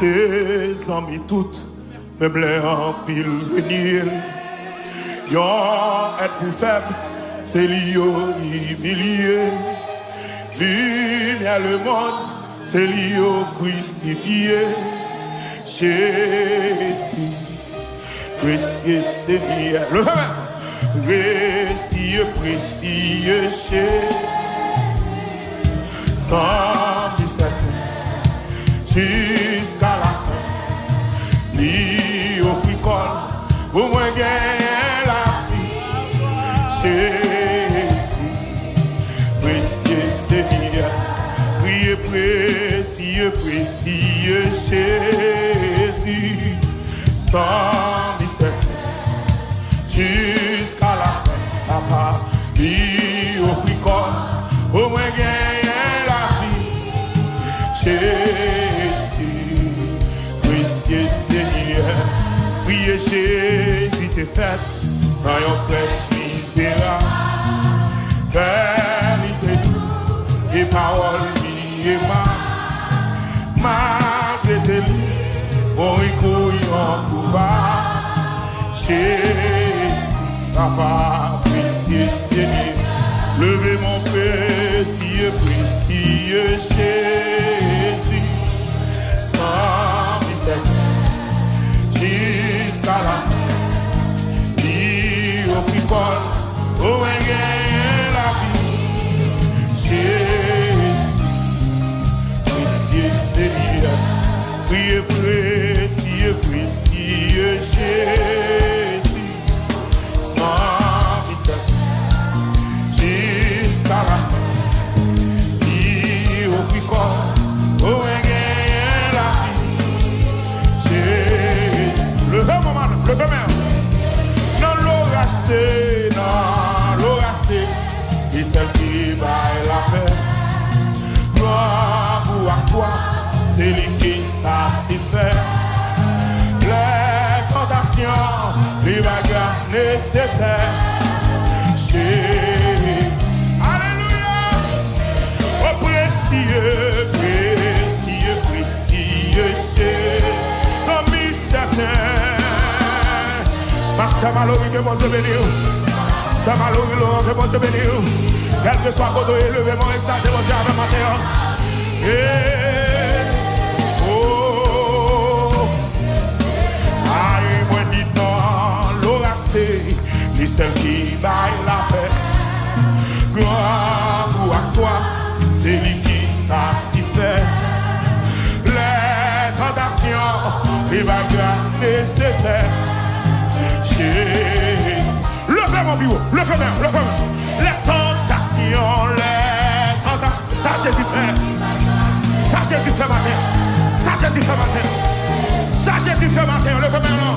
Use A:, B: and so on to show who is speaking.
A: ses amis toutes, même les en pile venir. Yon être plus faible, c'est l'io humilié. Lumière le monde, c'est l'io crucifié. Jésus, précieux Seigneur, le précieux, précieux Jésus. 117 jusqu'à la fin, lui au fricole, au moins gagne la vie. Jésus, précieux Seigneur, priez précieux, précieux Jésus. 117 jusqu'à la fin, papa, lui au fricole, au moins gagne la vie. Jésus, précieux Seigneur, priez Jésus t'es fait dans yon prêche misérable. Vérité et parole et malgré tes livres, mon écouillon pouvoir. Jésus, papa, précieux Seigneur, levez mon précieux, précieux Jésus. 117 jusqu'à la fin, dit au fricole, au moins gagne la vie. Jésus, précieux Seigneur, priez précieux, précieux Jésus. 117 jusqu'à la fin, dit au fricole, au moins gagne la vie. Jésus, levez mon man, levez moi. Non l'oracé, et celle qui vaille la paix. Gloire pour à soi, c'est lui qui satisfait. Les tentations, les bagages nécessaires. Jésus, alléluia. Oh précieux, précieux, précieux Jésus. Comme il certain. Parce que malheureux que mon Dieu bénisse. C'est malheureux que mon Dieu bénisse. Quel que soit côté élevé, mon exalté, mon Dieu avec ma terre. Aïe, moi dit dans l'oracé, ni celle qui vaille la paix. Gloire ou à soi, c'est lui qui satisfait. Les tentations, les bagages nécessaires. Jésus, levez mon bureau, levez moi, levez moi. Les tentations, ça Jésus fait. Ça Jésus fait matin. Ça Jésus fait matin. Ça Jésus fait matin, levez moi.